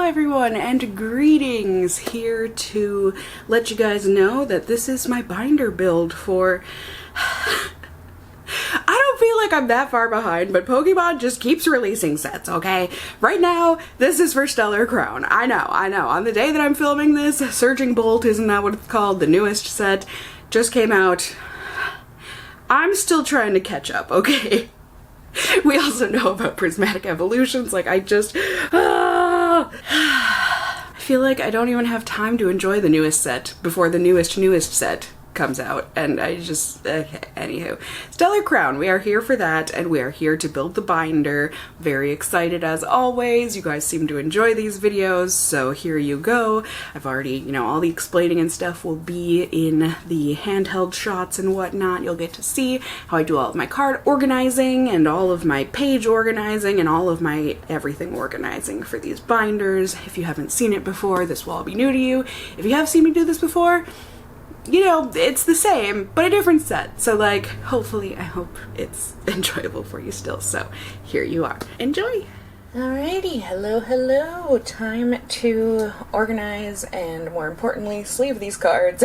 everyone, and greetings. Here to let you guys know that this is my binder build for... I don't feel like I'm that far behind, but Pokemon just keeps releasing sets, okay? Right now, this is for Stellar Crown. I know. On the day that I'm filming this, Surging Bolt, isn't that what it's called? The newest set just came out. I'm still trying to catch up, okay? We also know about prismatic evolutions, like I feel like I don't even have time to enjoy the newest set before the newest set comes out, and I just, anywho. Stellar Crown, we are here for that, and we are here to build the binder. Very excited as always. You guys seem to enjoy these videos, so here you go. I've already, all the explaining and stuff will be in the handheld shots and whatnot. You'll get to see how I do all of my card organizing and all of my page organizing and all of my everything organizing for these binders. If you haven't seen it before, this will all be new to you. If you have seen me do this before, it's the same, but a different set. So like, hopefully, I hope it's enjoyable for you still. So here you are. Enjoy! Alrighty, hello. Time to organize and, more importantly, sleeve these cards.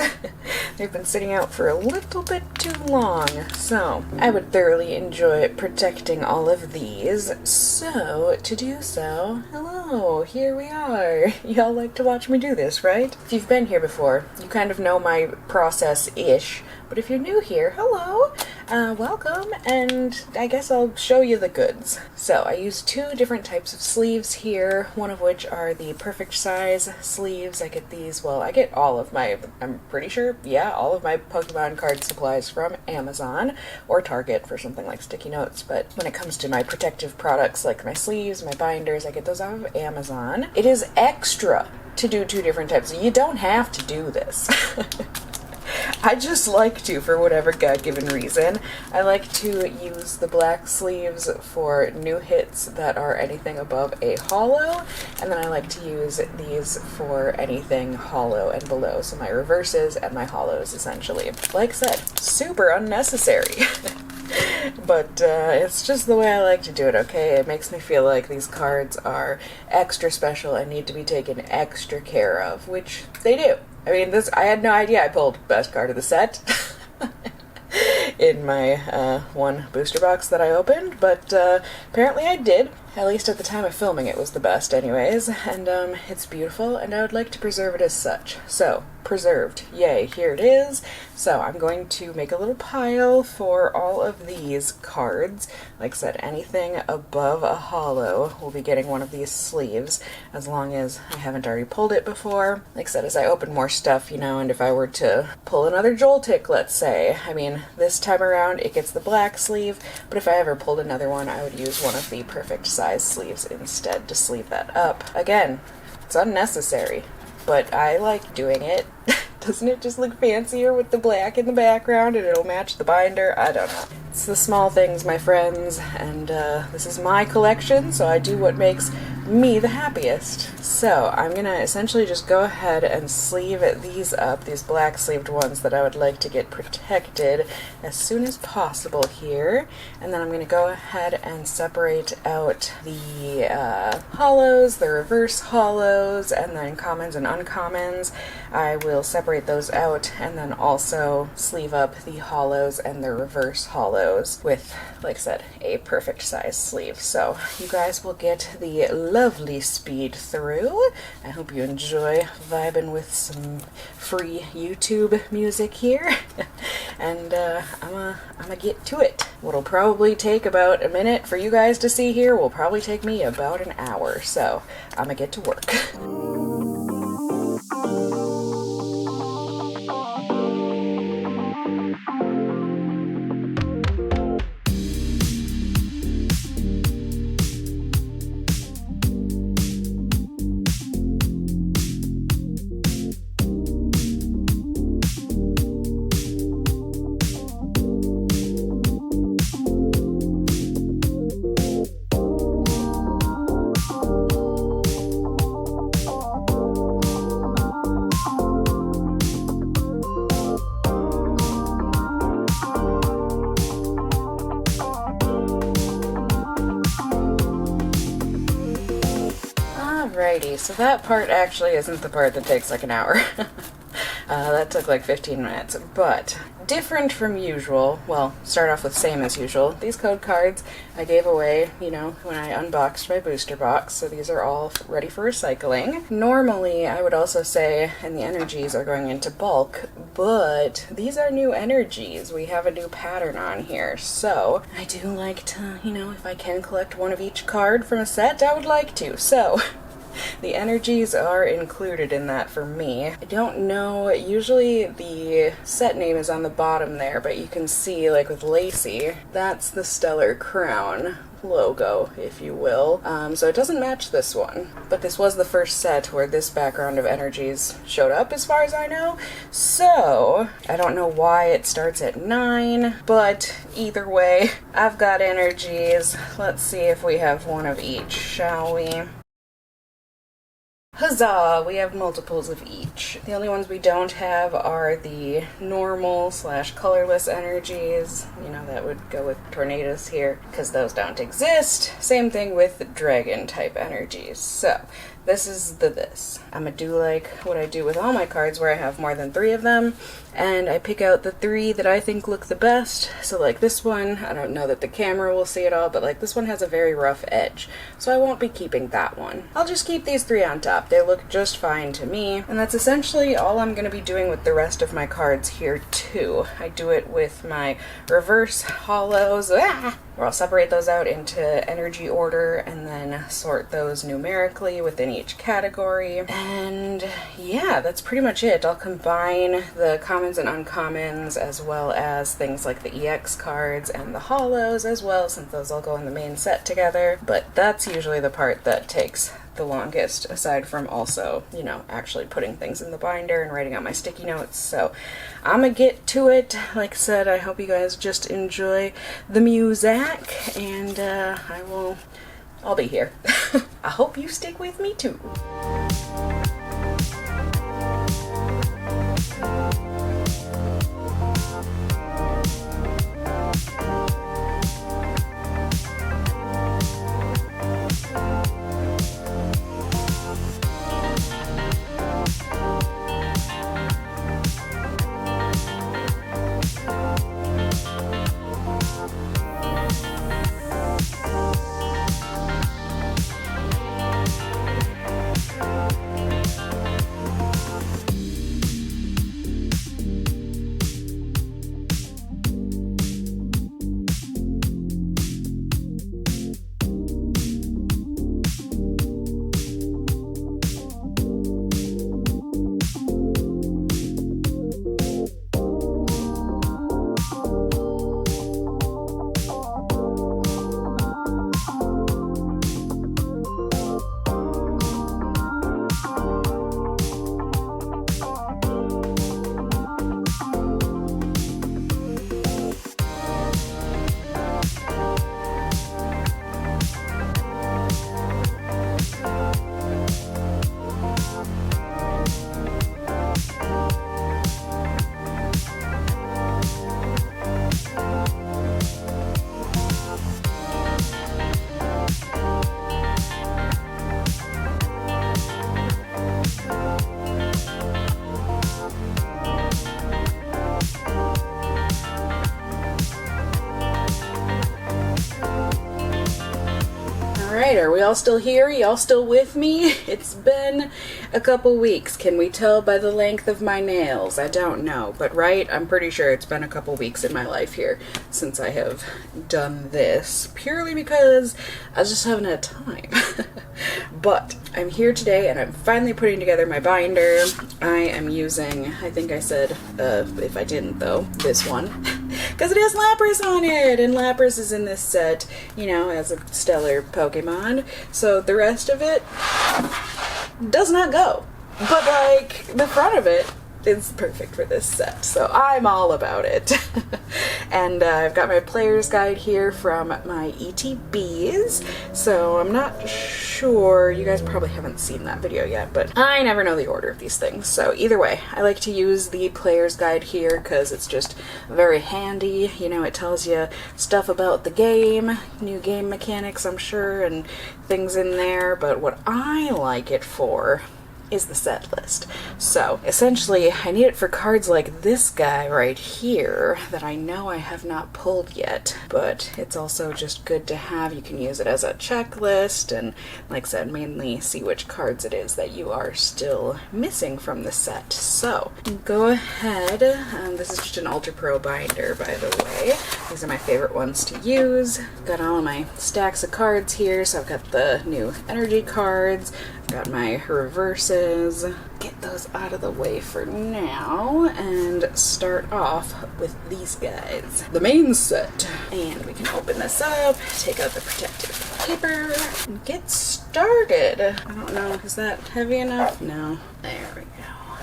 They've been sitting out for a little bit too long, so I would thoroughly enjoy protecting all of these. So, to do so, hello, here we are. Y'all like to watch me do this, right? If you've been here before, you kind of know my process-ish, but if you're new here, hello, welcome, and I guess I'll show you the goods. So I use two different types of sleeves here, one of which are the perfect size sleeves. I get these, well, I get all of my, I'm pretty sure, yeah, all of my Pokemon card supplies from Amazon or Target for something like sticky notes, but when it comes to my protective products like my sleeves, my binders, I get those out of Amazon. It is extra to do two different types. You don't have to do this. I just like to, for whatever God-given reason. I like to use the black sleeves for new hits that are anything above a hollow, and then I like to use these for anything hollow and below, so my reverses and my hollows, essentially. Like I said, super unnecessary. But it's just the way I like to do it, okay? It makes me feel like these cards are extra special and need to be taken extra care of, which they do. I mean, I had no idea I pulled best card of the set in my one booster box that I opened, but apparently I did. At least at the time of filming it was the best anyways, and it's beautiful, and I would like to preserve it as such. So, preserved. Yay, here it is. So I'm going to make a little pile for all of these cards. Like I said, anything above a hollow will be getting one of these sleeves, as long as I haven't already pulled it before. Like I said, as I open more stuff, and if I were to pull another Joltik, let's say, I mean, this time around it gets the black sleeve, but if I ever pulled another one, I would use one of the perfect size sleeves instead to sleeve that up. Again, it's unnecessary, but I like doing it. Doesn't it just look fancier with the black in the background and it'll match the binder? I don't know. It's the small things, my friends, and this is my collection, so I do what makes me the happiest. So I'm gonna essentially just go ahead and sleeve these up, these black sleeved ones that I would like to get protected as soon as possible here, and then I'm gonna go ahead and separate out the hollows, the reverse hollows, and then commons and uncommons. I will separate those out and then also sleeve up the hollows and the reverse hollows with, like I said, a perfect size sleeve. So you guys will get the lovely speed through. I hope you enjoy vibing with some free YouTube music here. And I'm gonna get to it. What'll probably take about a minute for you guys to see here will probably take me about an hour. So I'm gonna get to work. see. So that part actually isn't the part that takes like an hour. That took like 15 minutes, but different from usual. Well, start off with same as usual. These code cards I gave away, you know, when I unboxed my booster box, so these are all ready for recycling. Normally, I would also say, and the energies are going into bulk, but these are new energies. We have a new pattern on here, so I do like to, you know, if I can collect one of each card from a set, I would like to. So the energies are included in that for me. I don't know, usually the set name is on the bottom there, but you can see, like with Lacey, that's the Stellar Crown logo, if you will. So it doesn't match this one, but this was the first set where this background of energies showed up as far as I know. So I don't know why it starts at 9, but either way, I've got energies. Let's see if we have one of each, shall we? Huzzah! We have multiples of each. The only ones we don't have are the normal / colorless energies. You know, that would go with tornadoes here, because those don't exist. Same thing with dragon type energies. So, this is this. I'm gonna do like what I do with all my cards where I have more than 3 of them, and I pick out the 3 that I think look the best. So like this one, I don't know that the camera will see it all, but like this one has a very rough edge, so I won't be keeping that one. I'll just keep these 3 on top. They look just fine to me, and that's essentially all I'm gonna be doing with the rest of my cards here too. I do it with my reverse hollows, where I'll separate those out into energy order and then sort those numerically within each category. And yeah, that's pretty much it. I'll combine the commons and uncommons as well as things like the EX cards and the hollows as well, since those all go in the main set together. But that's usually the part that takes the longest, aside from also, you know, actually putting things in the binder and writing out my sticky notes. So I'm gonna get to it. Like I said, I hope you guys just enjoy the music, and I'll be here. I hope you stick with me too. Are we all still here? Y'all still with me? It's been a couple weeks. Can we tell by the length of my nails? I don't know, but right? I'm pretty sure it's been a couple weeks in my life here since I have done this, purely because I just haven't had time. But I'm here today and I'm finally putting together my binder. I am using, I think I said, if I didn't though, this one. Because it has Lapras on it, and Lapras is in this set, you know, as a stellar Pokemon. So the rest of it does not go. But like, the front of it is perfect for this set, so I'm all about it. And I've got my player's guide here from my ETBs, so I'm not sure, you guys probably haven't seen that video yet, but I never know the order of these things. So either way, I like to use the player's guide here because it's just very handy. You know, it tells you stuff about the game, new game mechanics, I'm sure, and things in there, but what I like it for is the set list. So essentially I need it for cards like this guy right here that I know I have not pulled yet, but it's also just good to have. You can use it as a checklist and, like I said, mainly see which cards it is that you are still missing from the set. So go ahead, this is just an Ultra Pro binder, by the way. These are my favorite ones to use. Got all of my stacks of cards here, so I've got the new energy cards, got my reverses. Get those out of the way for now and start off with these guys. The main set. And we can open this up, take out the protective paper, and get started. I don't know, is that heavy enough? No. There we go.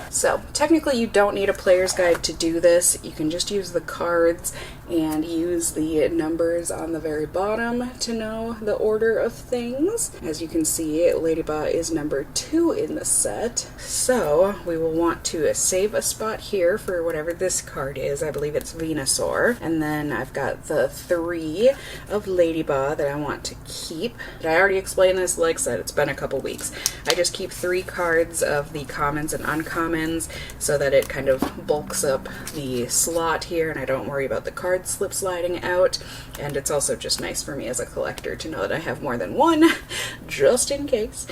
So technically you don't need a player's guide to do this. You can just use the cards and use the numbers on the very bottom to know the order of things. As you can see, Ladybug is number 2 in the set. So we will want to save a spot here for whatever this card is. I believe it's Venusaur. And then I've got the 3 of Ladybug that I want to keep. I already explained this, like I said, it's been a couple weeks. I just keep 3 cards of the commons and uncommons so that it kind of bulks up the slot here and I don't worry about the card slip sliding out. And it's also just nice for me as a collector to know that I have more than one, just in case.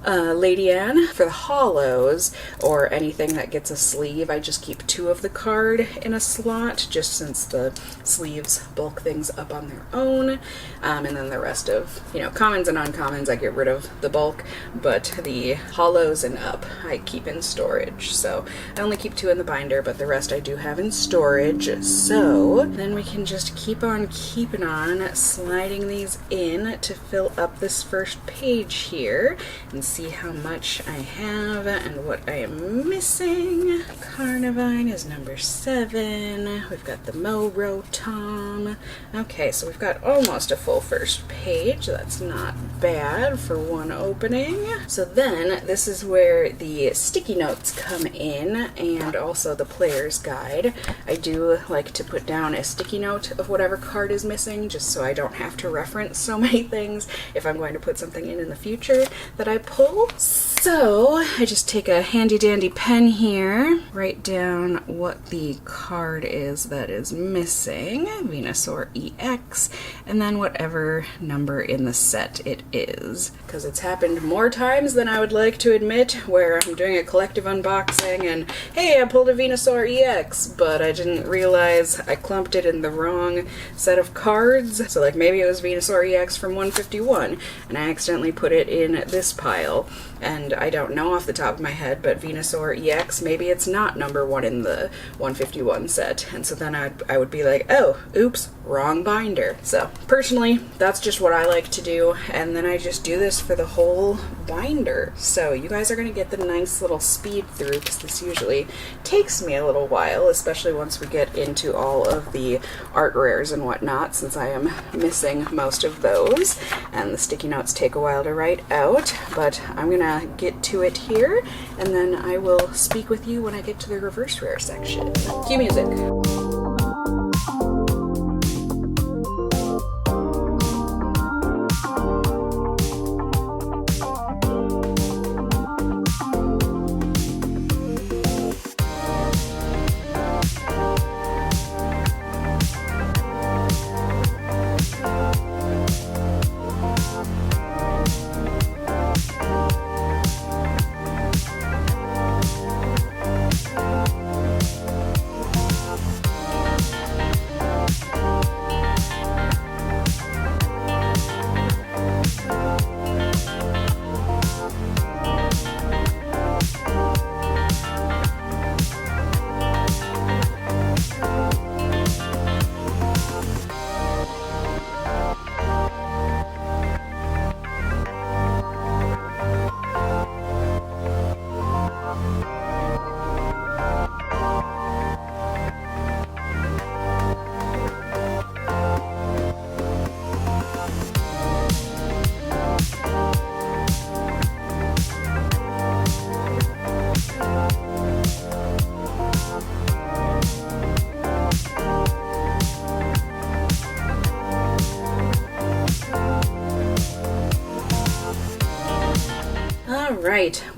Lady Anne, for the hollows or anything that gets a sleeve, I just keep 2 of the card in a slot, just since the sleeves bulk things up on their own. And then the rest of, you know, commons and uncommons, I get rid of the bulk, but the hollows and up I keep in storage. So I only keep 2 in the binder, but the rest I do have in storage. So then we can just keep on keeping on sliding these in to fill up this first page here and see how much I have and what I am missing. Carnivine is number 7. We've got the Morotom. Okay, so we've got almost a full first page. That's not bad for one opening. So then this is where the sticky notes come in and also the player's guide. I do like to put down a sticky note of whatever card is missing just so I don't have to reference so many things if I'm going to put something in the future that I pull. So I just take a handy dandy pen here, write down what the card is that is missing, Venusaur EX, and then whatever number in the set it is. Because it's happened more times than I would like to admit where I'm doing a collective unboxing and hey, I pulled a Venusaur EX, but I didn't realize I clumped it in the wrong set of cards. So like maybe it was Venusaur EX from 151 and I accidentally put it in this pile. And I don't know off the top of my head, but Venusaur EX, maybe it's not number 1 in the 151 set. And so then I would be like, oh, oops, wrong binder. So personally, that's just what I like to do. And then I just do this for the whole binder. So you guys are going to get the nice little speed through because this usually takes me a little while, especially once we get into all of the art rares and whatnot, since I am missing most of those. And the sticky notes take a while to write out, but I'm going to get to it here, and then I will speak with you when I get to the reverse rare section. Cue music.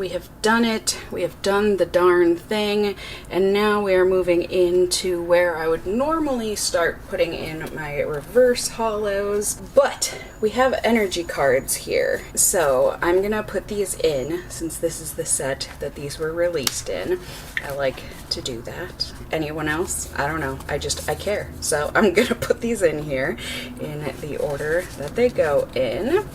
we have done it. We have done the darn thing, and now we are moving into where I would normally start putting in my reverse hollows, but we have energy cards here. So I'm gonna put these in, since this is the set that these were released in. I like to do that. Anyone else? I don't know. I care. So I'm gonna put these in here in the order that they go in.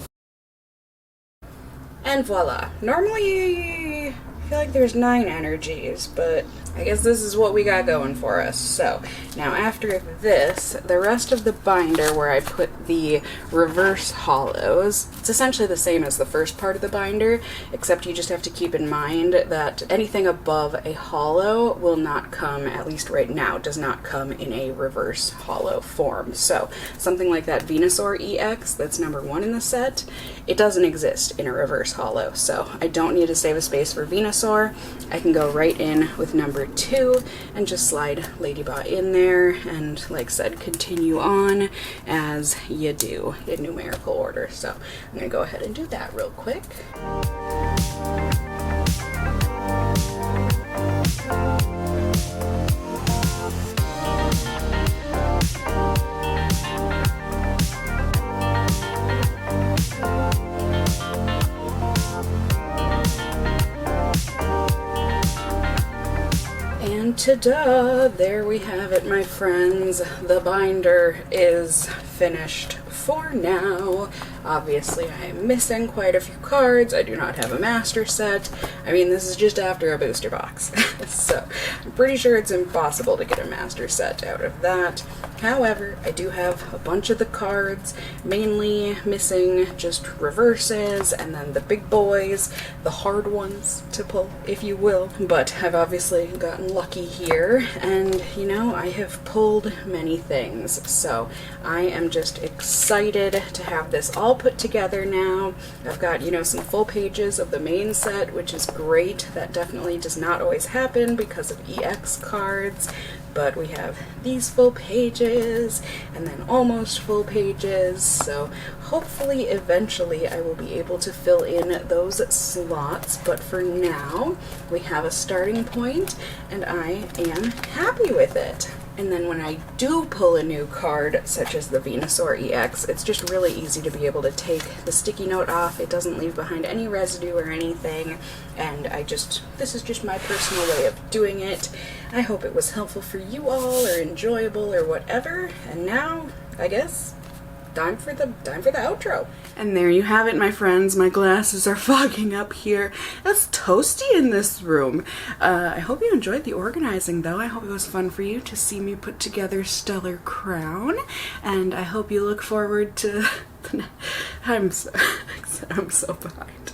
And voila. Normally, I feel like there's 9 energies, but I guess this is what we got going for us. So now after this, the rest of the binder where I put the reverse hollows, it's essentially the same as the first part of the binder, except you just have to keep in mind that anything above a hollow will not come, at least right now, does not come in a reverse hollow form. So something like that Venusaur EX, that's number 1 in the set, it doesn't exist in a reverse hollow. So I don't need to save a space for Venusaur. I can go right in with number 2 and just slide Ladybot in there, and like I said, continue on as you do in numerical order. So I'm gonna go ahead and do that real quick. And ta-da! There we have it, my friends. The binder is finished for now. Obviously, I am missing quite a few cards. I do not have a master set. I mean, this is just after a booster box. So I'm pretty sure it's impossible to get a master set out of that. However, I do have a bunch of the cards, mainly missing just reverses and then the big boys, the hard ones to pull, if you will. But I've obviously gotten lucky here, and you know, I have pulled many things. So I am just excited to have this all put together now. I've got, you know, some full pages of the main set, which is great. That definitely does not always happen because of EX cards. But we have these full pages and then almost full pages, so hopefully eventually I will be able to fill in those slots. But for now, we have a starting point and I am happy with it. And then when I do pull a new card, such as the Venusaur EX, it's just really easy to be able to take the sticky note off. It doesn't leave behind any residue or anything, and this is just my personal way of doing it. I hope it was helpful for you all, or enjoyable, or whatever. And now, I guess, time for the outro. And there you have it, my friends. My glasses are fogging up here. It's toasty in this room. I hope you enjoyed the organizing, though. I hope it was fun for you to see me put together Stellar Crown, and I hope you look forward to I'm so behind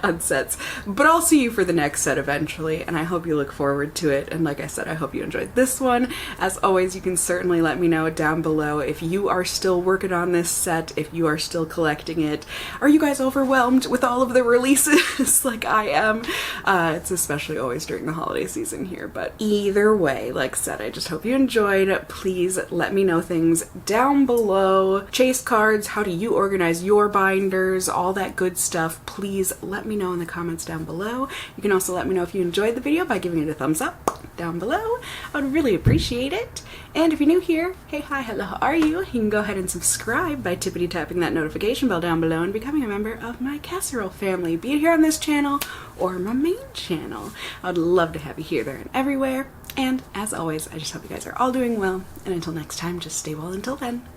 on sets, but I'll see you for the next set eventually, and I hope you look forward to it. And like I said, I hope you enjoyed this one. As always, you can certainly let me know down below if you are still working on this set, if you are still collecting it. Are you guys overwhelmed with all of the releases like I am? It's especially always during the holiday season here, but either way, like I said, I just hope you enjoyed. Please let me know things down below. Chase cards, how do you organize your binders, all that good stuff. Please let me know in the comments down below. You can also let me know if you enjoyed the video by giving it a thumbs up down below. I would really appreciate it. And if you're new here, hey, hi, hello, how are you? You can go ahead and subscribe by tippity tapping that notification bell down below and becoming a member of my casserole family, be it here on this channel or my main channel. I would love to have you here, there, and everywhere. And as always, I just hope you guys are all doing well. And until next time, just stay well until then.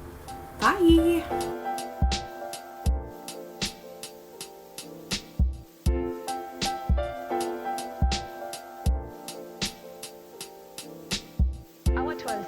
Bye!